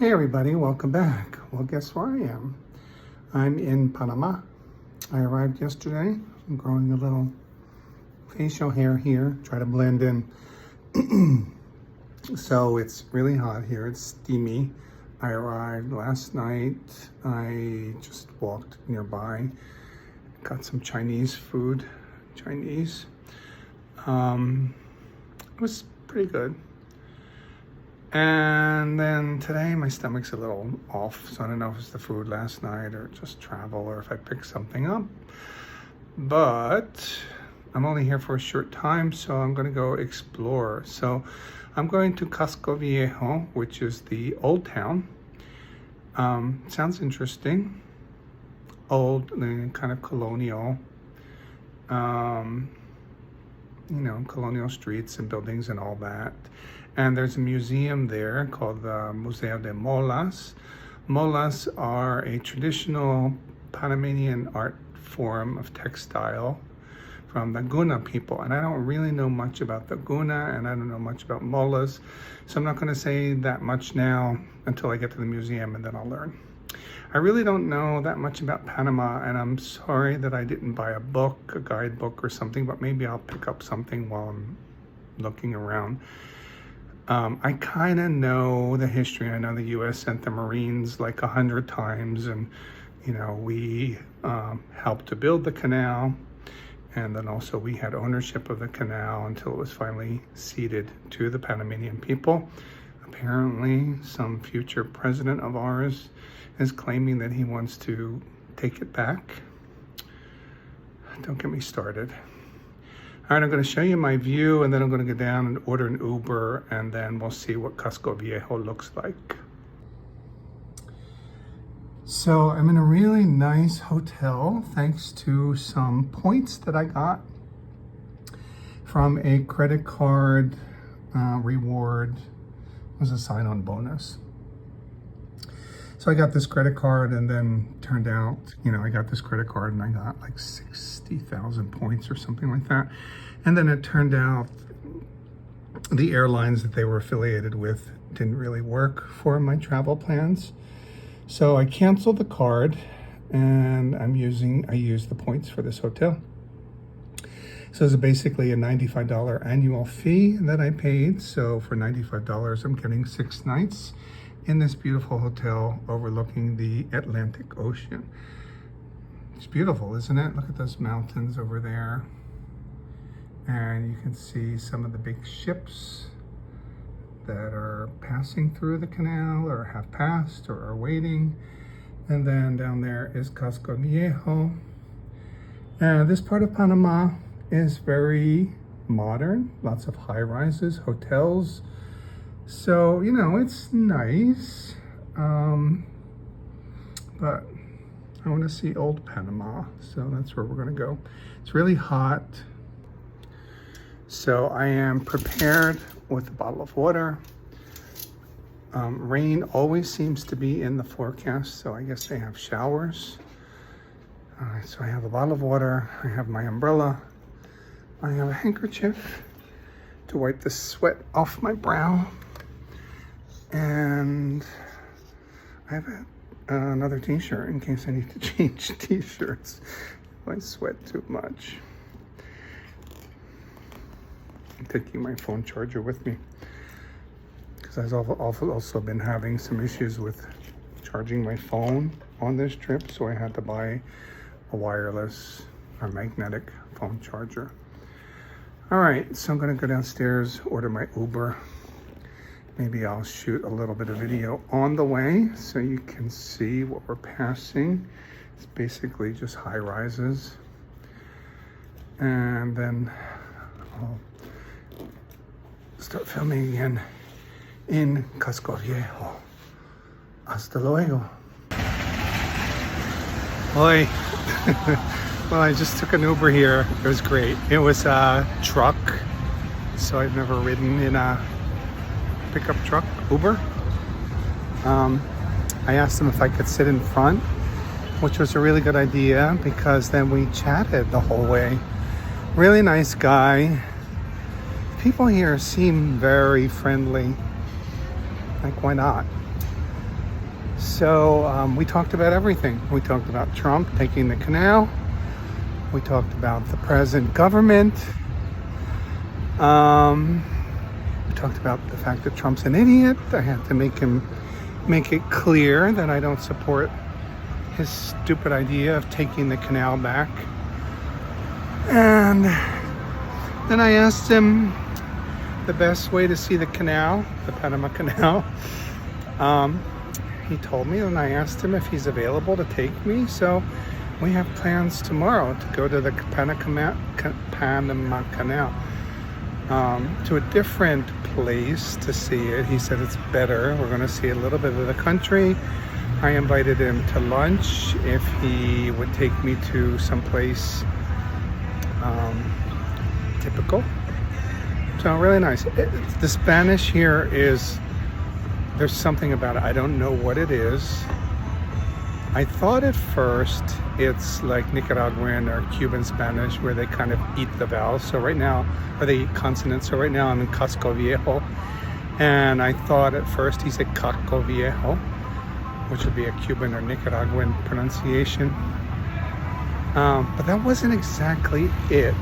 Hey everybody, welcome back. Well, guess where I am? I'm in Panama. I arrived yesterday. I'm growing a little facial hair here, try to blend in. So it's really hot here, it's steamy. I arrived last night. I just walked nearby, got some Chinese food. It was pretty good. And then today my stomach's a little off, so I don't know if it's the food last night or just travel or if I picked something up. But I'm only here for a short time, so I'm gonna go explore. So I'm going to Casco Viejo, which is the old town. Sounds interesting. Old, kind of colonial. Colonial streets and buildings and all that. And there's a museum there called the Museo de Molas. Molas are a traditional Panamanian art form of textile from the Guna people. And I don't really know much about the Guna, and I don't know much about molas. So I'm not gonna say that much now until I get to the museum, and then I'll learn. I really don't know that much about Panama, and I'm sorry that I didn't buy a book, a guidebook or something, but maybe I'll pick up something while I'm looking around. I kind of know the history. I know the U.S. sent the Marines like 100 times, and we helped to build the canal, and then also we had ownership of the canal until it was finally ceded to the Panamanian people. Apparently, some future president of ours is claiming that he wants to take it back. Don't get me started. All right, I'm going to show you my view, and then I'm going to go down and order an Uber, and then we'll see what Casco Viejo looks like. So I'm in a really nice hotel thanks to some points that I got from a credit card reward. It was a sign-on bonus. So I got this credit card, and then turned out, I got this credit card and I got like 60,000 points or something like that. And then it turned out the airlines that they were affiliated with didn't really work for my travel plans. So I canceled the card, and I used the points for this hotel. So it's basically a $95 annual fee that I paid. So for $95, I'm getting 6 nights in this beautiful hotel overlooking the Atlantic Ocean. It's beautiful, isn't it? Look at those mountains over there. And you can see some of the big ships that are passing through the canal or have passed or are waiting. And then down there is Casco Viejo. And this part of Panama is very modern, lots of high-rises, hotels. So, it's nice, but I want to see old Panama, so that's where we're going to go. It's really hot, so I am prepared with a bottle of water. Rain always seems to be in the forecast, so I guess they have showers. All right, so I have a bottle of water, I have my umbrella, I have a handkerchief to wipe the sweat off my brow. And I have another t-shirt in case I need to change t-shirts if I sweat too much. I'm taking my phone charger with me because I've also been having some issues with charging my phone on this trip, so I had to buy a wireless or magnetic phone charger. All right, so I'm gonna go downstairs, order my Uber. Maybe I'll shoot a little bit of video on the way so you can see what we're passing. It's basically just high rises. And then I'll start filming again in Casco Viejo. Hasta luego. Oi. Well, I just took an Uber here. It was great. It was a truck, so I've never ridden in a pickup truck, Uber. I asked them if I could sit in front, which was a really good idea because then we chatted the whole way. Really nice guy. People here seem very friendly. Like, why not? So we talked about everything. We talked about Trump taking the canal. We talked about the present government. We talked about the fact that Trump's an idiot. I had to make it clear that I don't support his stupid idea of taking the canal back. And then I asked him the best way to see the canal, the Panama Canal. He told me, and I asked him if he's available to take me. So we have plans tomorrow to go to the Panama Canal, to a different place to see it. He said it's better. We're going to see a little bit of the country. I invited him to lunch if he would take me to some place typical. So really nice. The Spanish here is, there's something about it. I don't know what it is. I thought at first it's like Nicaraguan or Cuban Spanish where they kind of eat the vowels. So right now, or they eat consonants. So right now I'm in Casco Viejo. And I thought at first he said Casco Viejo, which would be a Cuban or Nicaraguan pronunciation. But that wasn't exactly it.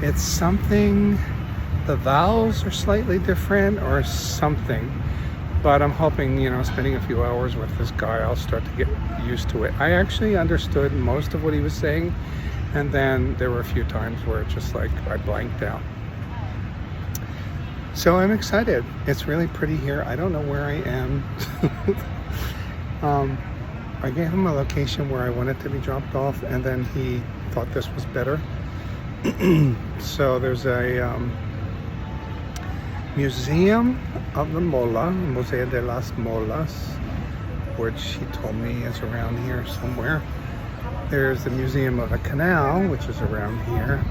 It's something, the vowels are slightly different or something. But I'm hoping, spending a few hours with this guy, I'll start to get used to it. I actually understood most of what he was saying. And then there were a few times where it's just like I blanked out. So I'm excited. It's really pretty here. I don't know where I am. I gave him a location where I wanted to be dropped off, and then he thought this was better. So there's a museum of the Mola, Museo de las Molas, which he told me is around here somewhere. There's the Museum of the Canal, which is around here.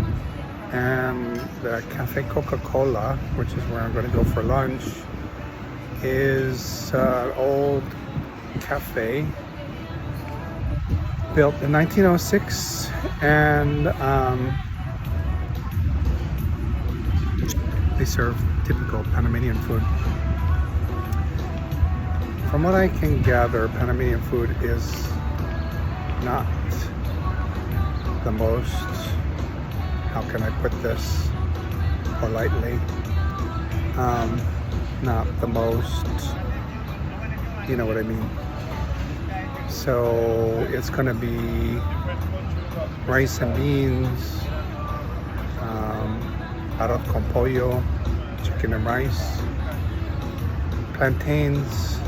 And the Cafe Coca Cola, which is where I'm going to go for lunch, is an old cafe built in 1906, and they serve typical Panamanian food. From what I can gather, Panamanian food is not the most, how can I put this politely, not the most, you know what I mean. So it's going to be rice and beans, arroz con pollo, chicken and rice, plantains,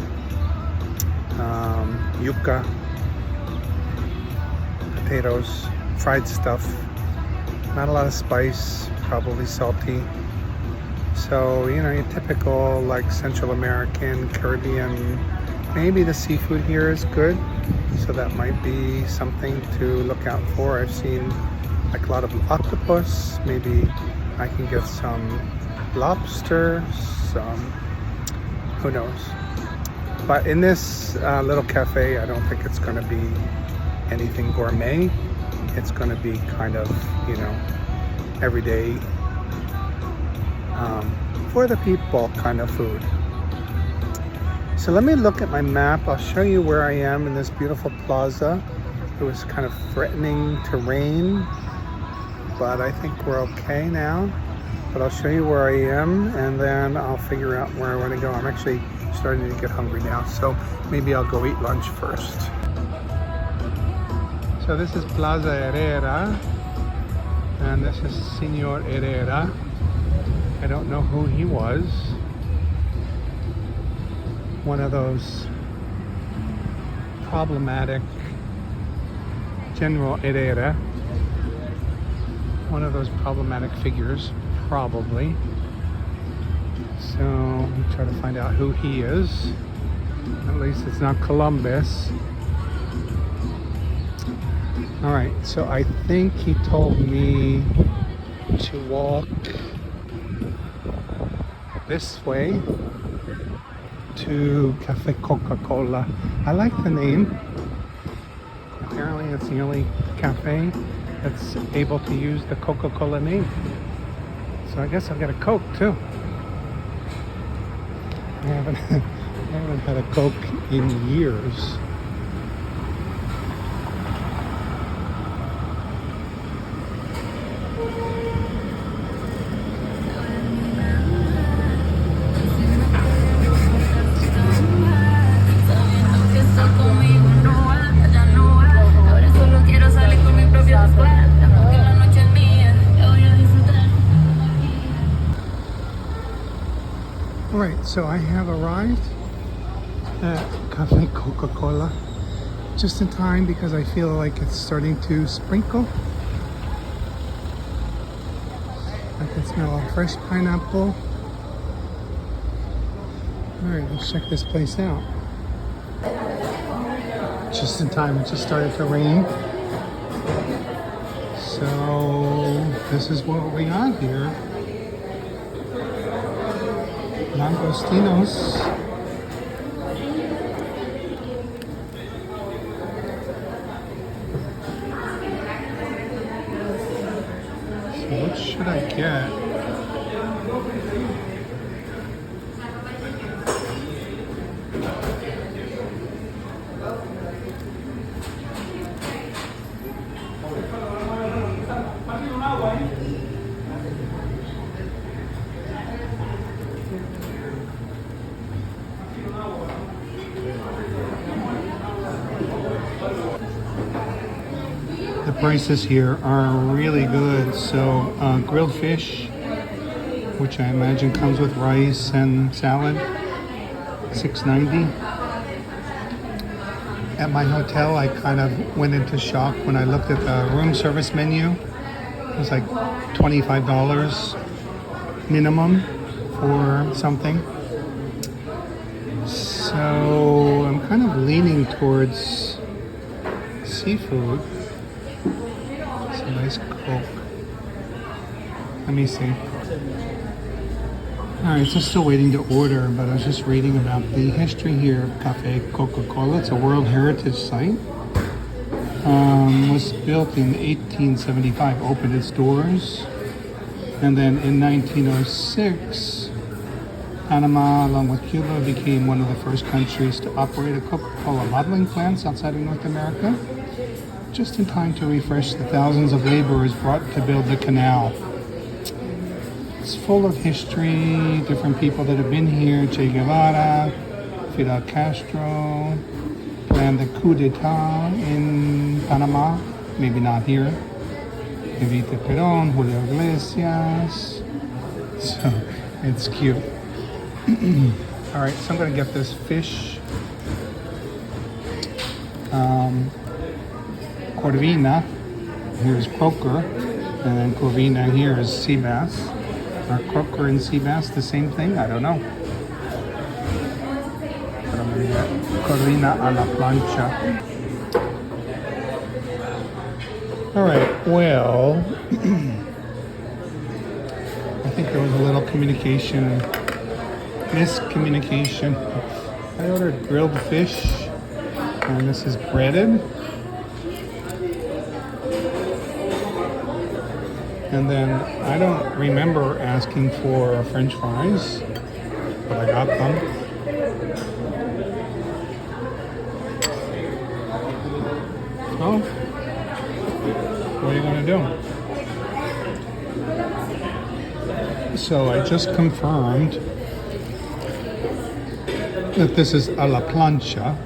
yuca, potatoes, fried stuff, not a lot of spice, probably salty. So, your typical like Central American, Caribbean. Maybe the seafood here is good, so that might be something to look out for. I've seen like a lot of octopus. Maybe I can get some lobster, who knows. But in this little cafe, I don't think it's going to be anything gourmet. It's going to be kind of, everyday, for the people kind of food. So let me look at my map. I'll show you where I am in this beautiful plaza. It was kind of threatening to rain, but I think we're okay now. But I'll show you where I am, and then I'll figure out where I want to go. I'm actually starting to get hungry now, so maybe I'll go eat lunch first. So this is Plaza Herrera, and this is Senor Herrera. I don't know who he was. One of those problematic, General Herrera, one of those problematic figures, probably. So we try to find out who he is. At least it's not Columbus. All right, so I think he told me to walk this way to Cafe Coca Cola. I like the name. Apparently it's the only cafe that's able to use the Coca-Cola name. So I guess I'll get a Coke too. I haven't had a Coke in years. All right, so I have arrived at Cafe Coca Cola just in time because I feel like it's starting to sprinkle. I can smell a fresh pineapple. All right, let's check this place out. Just in time, it just started to rain. So this is what we got here. Langostinos. So what should I get? The prices here are really good. So grilled fish, which I imagine comes with rice and salad, $6.90. At my hotel, I kind of went into shock when I looked at the room service menu. It was like $25 minimum for something. So I'm kind of leaning towards seafood. It's a nice Coke. Let me see. Alright, so still waiting to order, but I was just reading about the history here of Cafe Coca Cola. It's a World Heritage Site. Was built in 1875, opened its doors. And then in 1906, Panama, along with Cuba, became one of the first countries to operate a Coca-Cola bottling plants outside of North America, just in time to refresh the thousands of laborers brought to build the canal. It's full of history, different people that have been here. Che Guevara, Fidel Castro, planned the coup d'etat in Panama, maybe not here. Evita Perón, Julio Iglesias. So it's cute. All right, so I'm gonna get this fish. Corvina, here's croaker, and then corvina here is sea bass. Are croaker and sea bass the same thing? I don't know. But I'm gonna get corvina a la plancha. All right, well, I think there was a little miscommunication. I ordered grilled fish, and this is breaded. And then I don't remember asking for French fries, but I got them. So, what are you gonna do? So I just confirmed that this is a la plancha,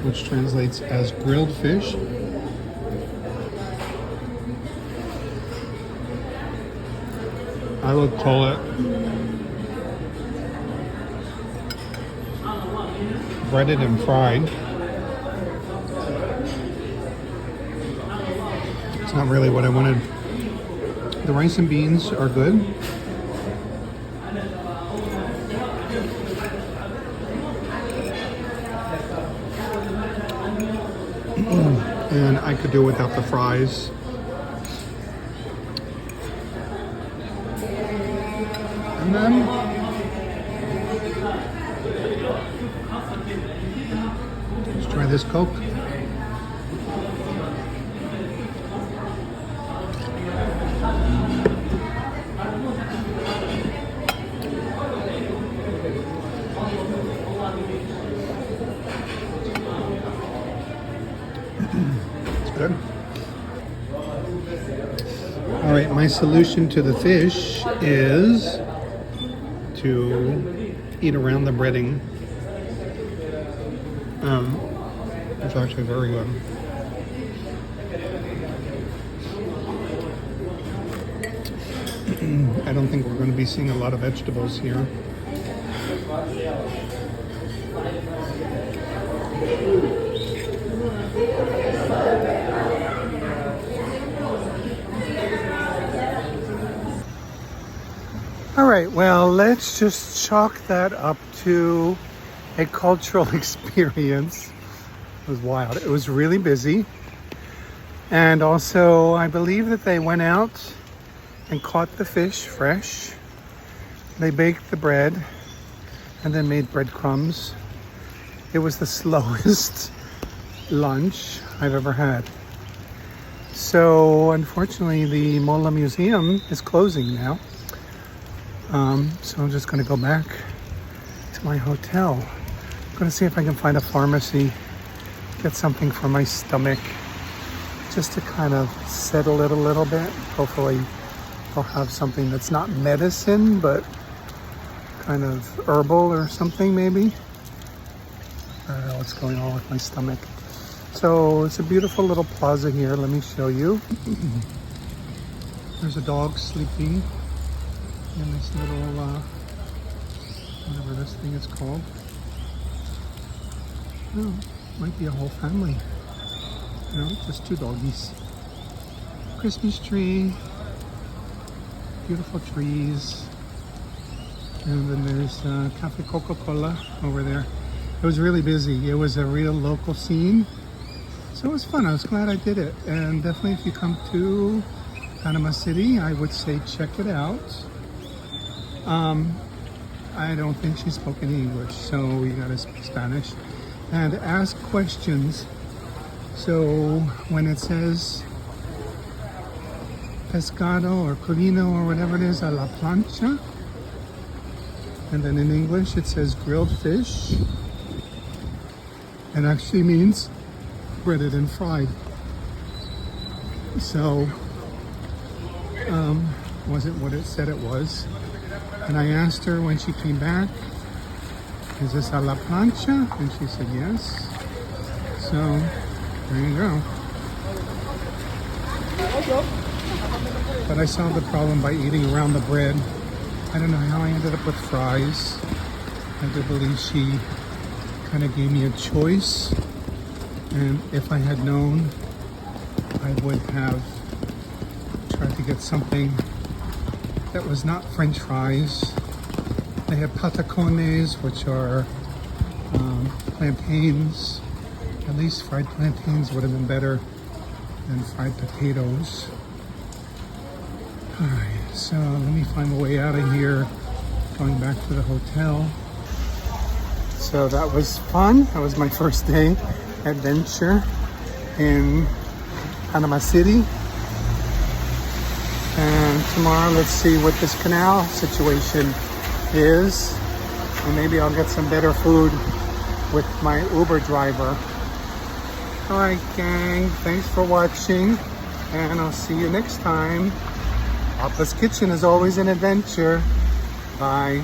which translates as grilled fish. I would call it breaded and fried. It's not really what I wanted. The rice and beans are good. And I could do without the fries. And then let's try this Coke. good. All right, my solution to the fish is to eat around the breading. It's actually very good. I don't think we're going to be seeing a lot of vegetables here. All right, well, let's just chalk that up to a cultural experience. It was wild. It was really busy. And also, I believe that they went out and caught the fish fresh. They baked the bread and then made breadcrumbs. It was the slowest lunch I've ever had. So unfortunately, the Mola Museum is closing now. So I'm just gonna go back to my hotel. I'm gonna see if I can find a pharmacy, get something for my stomach, just to kind of settle it a little bit. Hopefully I'll have something that's not medicine, but kind of herbal or something maybe. I don't know what's going on with my stomach. So it's a beautiful little plaza here. Let me show you. There's a dog sleeping in this little, whatever this thing is called. Oh, might be a whole family. No, just two doggies. Christmas tree, beautiful trees. And then there's Cafe Coca Cola over there. It was really busy. It was a real local scene. So it was fun. I was glad I did it. And definitely if you come to Panama City, I would say check it out. I don't think she spoke any English, so you gotta speak Spanish. And ask questions. So when it says pescado or covino or whatever it is, a la plancha, and then in English it says grilled fish, it actually means breaded and fried. So wasn't what it said it was. And I asked her when she came back, is this a la plancha? And she said yes. So there you go. But I solved the problem by eating around the bread. I don't know how I ended up with fries. I do believe she kind of gave me a choice. And if I had known, I would have tried to get something that was not French fries. They have patacones, which are plantains. At least fried plantains would have been better than fried potatoes. All right, so let me find a way out of here, going back to the hotel. So that was fun. That was my first day adventure in Panama City. And tomorrow, let's see what this canal situation is. And maybe I'll get some better food with my Uber driver. All right, gang, thanks for watching. And I'll see you next time. Papa's Kitchen is always an adventure. Bye.